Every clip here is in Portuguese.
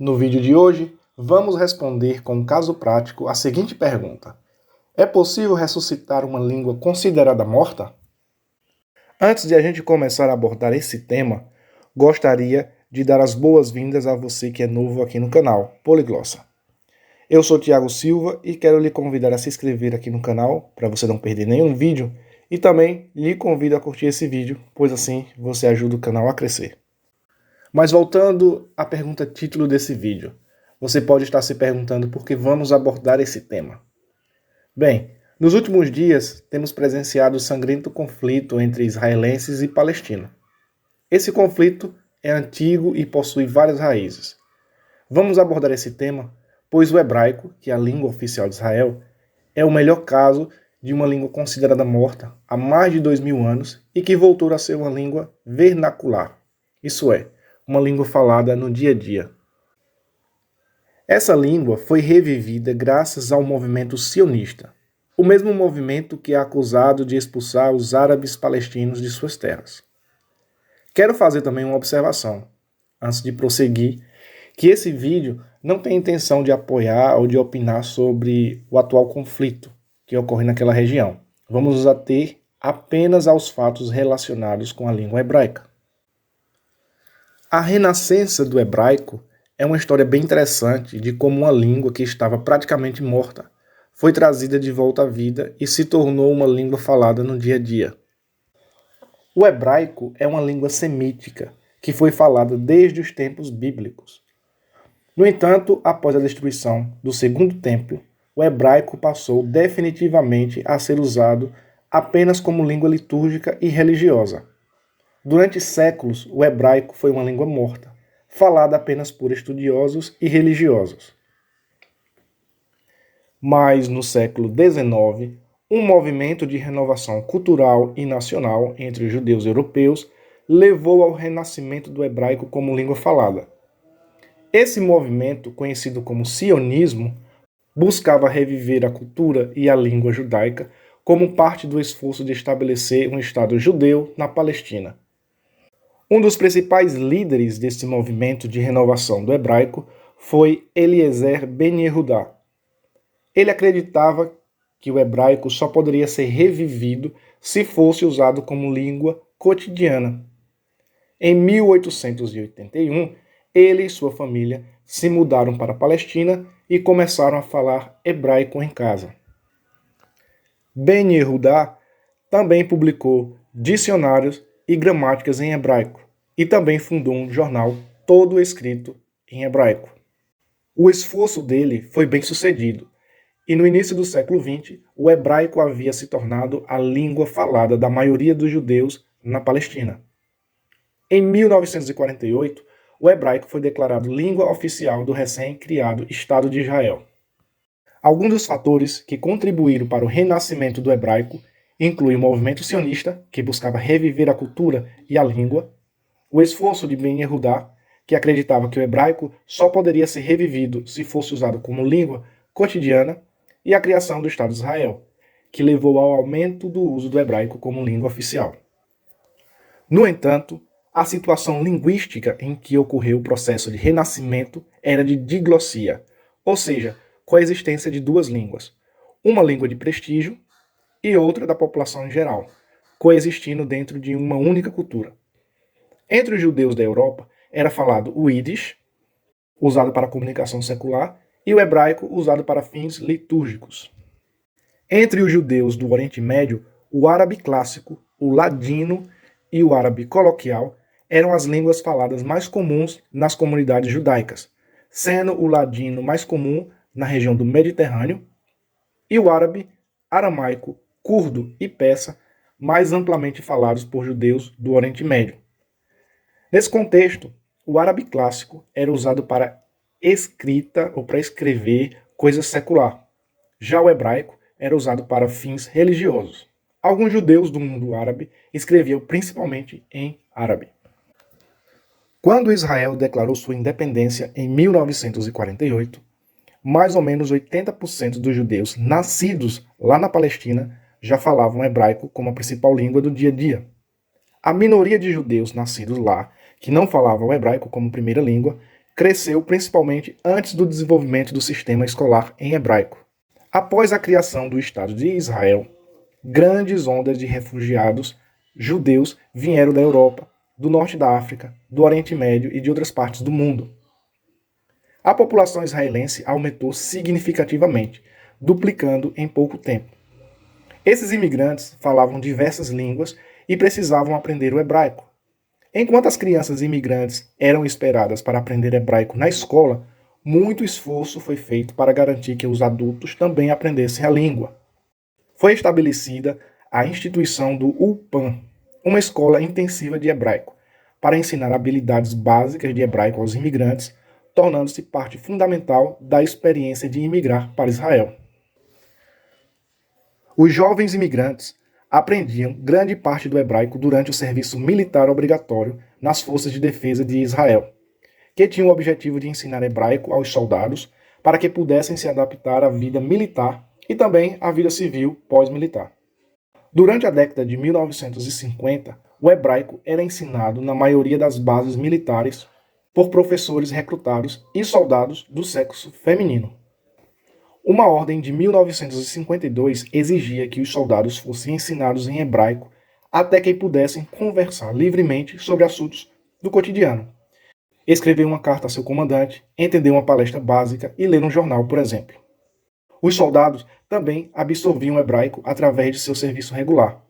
No vídeo de hoje, vamos responder com um caso prático a seguinte pergunta: é possível ressuscitar uma língua considerada morta? Antes de a gente começar a abordar esse tema, gostaria de dar as boas-vindas a você que é novo aqui no canal Poliglossa. Eu sou Thiago Silva e quero lhe convidar a se inscrever aqui no canal para você não perder nenhum vídeo e também lhe convido a curtir esse vídeo, pois assim você ajuda o canal a crescer. Mas voltando à pergunta título desse vídeo, você pode estar se perguntando por que vamos abordar esse tema. Bem, nos últimos dias temos presenciado o sangrento conflito entre israelenses e palestinos. Esse conflito é antigo e possui várias raízes. Vamos abordar esse tema, pois o hebraico, que é a língua oficial de Israel, é o melhor caso de uma língua considerada morta há mais de 2000 anos e que voltou a ser uma língua vernacular, isso é, uma língua falada no dia a dia. Essa língua foi revivida graças ao movimento sionista, o mesmo movimento que é acusado de expulsar os árabes palestinos de suas terras. Quero fazer também uma observação, antes de prosseguir, que esse vídeo não tem intenção de apoiar ou de opinar sobre o atual conflito que ocorre naquela região. Vamos nos ater apenas aos fatos relacionados com a língua hebraica. A renascença do hebraico é uma história bem interessante de como uma língua que estava praticamente morta foi trazida de volta à vida e se tornou uma língua falada no dia a dia. O hebraico é uma língua semítica que foi falada desde os tempos bíblicos. No entanto, após a destruição do Segundo Templo, o hebraico passou definitivamente a ser usado apenas como língua litúrgica e religiosa. Durante séculos, o hebraico foi uma língua morta, falada apenas por estudiosos e religiosos. Mas no século XIX, um movimento de renovação cultural e nacional entre os judeus europeus levou ao renascimento do hebraico como língua falada. Esse movimento, conhecido como sionismo, buscava reviver a cultura e a língua judaica como parte do esforço de estabelecer um Estado judeu na Palestina. Um dos principais líderes desse movimento de renovação do hebraico foi Eliezer Ben Yehudá. Ele acreditava que o hebraico só poderia ser revivido se fosse usado como língua cotidiana. Em 1881, ele e sua família se mudaram para a Palestina e começaram a falar hebraico em casa. Ben Yehudá também publicou dicionários e gramáticas em hebraico e também fundou um jornal todo escrito em hebraico. O esforço dele foi bem sucedido e no início do século XX o hebraico havia se tornado a língua falada da maioria dos judeus na Palestina. Em 1948, o hebraico foi declarado língua oficial do recém-criado Estado de Israel. Alguns dos fatores que contribuíram para o renascimento do hebraico incluem o movimento sionista, que buscava reviver a cultura e a língua, o esforço de Ben Yehudá, que acreditava que o hebraico só poderia ser revivido se fosse usado como língua cotidiana, e a criação do Estado de Israel, que levou ao aumento do uso do hebraico como língua oficial. No entanto, a situação linguística em que ocorreu o processo de renascimento era de diglossia, ou seja, coexistência de duas línguas, uma língua de prestígio e outra da população em geral, coexistindo dentro de uma única cultura. Entre os judeus da Europa era falado o Yiddish, usado para comunicação secular, e o hebraico, usado para fins litúrgicos. Entre os judeus do Oriente Médio, o árabe clássico, o ladino e o árabe coloquial eram as línguas faladas mais comuns nas comunidades judaicas, sendo o ladino mais comum na região do Mediterrâneo e o árabe, aramaico, curdo e persa mais amplamente falados por judeus do Oriente Médio. Nesse contexto, o árabe clássico era usado para escrita ou para escrever coisa secular. Já o hebraico era usado para fins religiosos. Alguns judeus do mundo árabe escreviam principalmente em árabe. Quando Israel declarou sua independência em 1948, mais ou menos 80% dos judeus nascidos lá na Palestina já falavam hebraico como a principal língua do dia a dia. A minoria de judeus nascidos lá, que não falavam hebraico como primeira língua, cresceu principalmente antes do desenvolvimento do sistema escolar em hebraico. Após a criação do Estado de Israel, grandes ondas de refugiados judeus vieram da Europa, do norte da África, do Oriente Médio e de outras partes do mundo. A população israelense aumentou significativamente, duplicando em pouco tempo. Esses imigrantes falavam diversas línguas e precisavam aprender o hebraico. Enquanto as crianças imigrantes eram esperadas para aprender hebraico na escola, muito esforço foi feito para garantir que os adultos também aprendessem a língua. Foi estabelecida a instituição do Ulpan, uma escola intensiva de hebraico, para ensinar habilidades básicas de hebraico aos imigrantes, tornando-se parte fundamental da experiência de imigrar para Israel. Os jovens imigrantes aprendiam grande parte do hebraico durante o serviço militar obrigatório nas Forças de Defesa de Israel, que tinha o objetivo de ensinar hebraico aos soldados para que pudessem se adaptar à vida militar e também à vida civil pós-militar. Durante a década de 1950, o hebraico era ensinado na maioria das bases militares por professores recrutados e soldados do sexo feminino. Uma ordem de 1952 exigia que os soldados fossem ensinados em hebraico até que pudessem conversar livremente sobre assuntos do cotidiano. Escrever uma carta a seu comandante, entender uma palestra básica e ler um jornal, por exemplo. Os soldados também absorviam o hebraico através de seu serviço regular.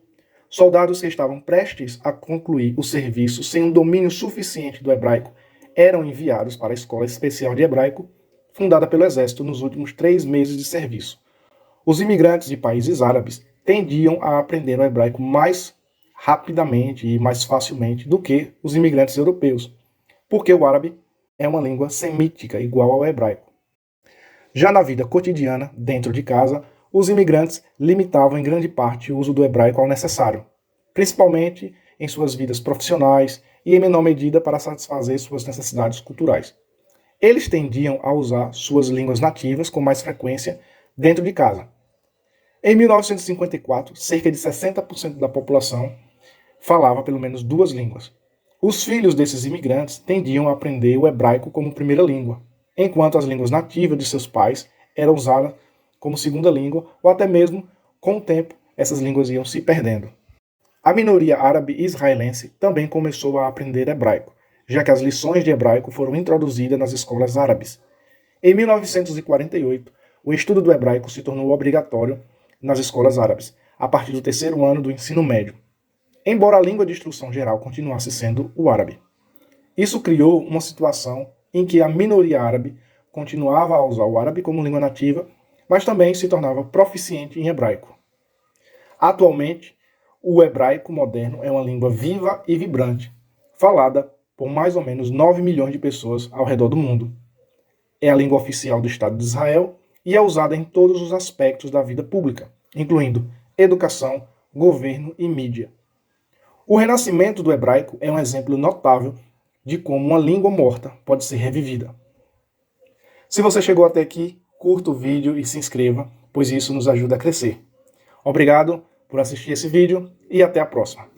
Soldados que estavam prestes a concluir o serviço sem um domínio suficiente do hebraico eram enviados para a Escola Especial de Hebraico, fundada pelo Exército nos últimos 3 meses de serviço. Os imigrantes de países árabes tendiam a aprender o hebraico mais rapidamente e mais facilmente do que os imigrantes europeus, porque o árabe é uma língua semítica igual ao hebraico. Já na vida cotidiana, dentro de casa, os imigrantes limitavam em grande parte o uso do hebraico ao necessário, principalmente em suas vidas profissionais e em menor medida para satisfazer suas necessidades culturais. Eles tendiam a usar suas línguas nativas com mais frequência dentro de casa. Em 1954, cerca de 60% da população falava pelo menos 2 línguas. Os filhos desses imigrantes tendiam a aprender o hebraico como primeira língua, enquanto as línguas nativas de seus pais eram usadas como segunda língua, ou até mesmo, com o tempo, essas línguas iam se perdendo. A minoria árabe israelense também começou a aprender hebraico, já que as lições de hebraico foram introduzidas nas escolas árabes. Em 1948, o estudo do hebraico se tornou obrigatório nas escolas árabes, a partir do 3º ano do ensino médio, embora a língua de instrução geral continuasse sendo o árabe. Isso criou uma situação em que a minoria árabe continuava a usar o árabe como língua nativa, mas também se tornava proficiente em hebraico. Atualmente, o hebraico moderno é uma língua viva e vibrante, falada por mais ou menos 9 milhões de pessoas ao redor do mundo. É a língua oficial do Estado de Israel e é usada em todos os aspectos da vida pública, incluindo educação, governo e mídia. O renascimento do hebraico é um exemplo notável de como uma língua morta pode ser revivida. Se você chegou até aqui, curta o vídeo e se inscreva, pois isso nos ajuda a crescer. Obrigado por assistir esse vídeo e até a próxima.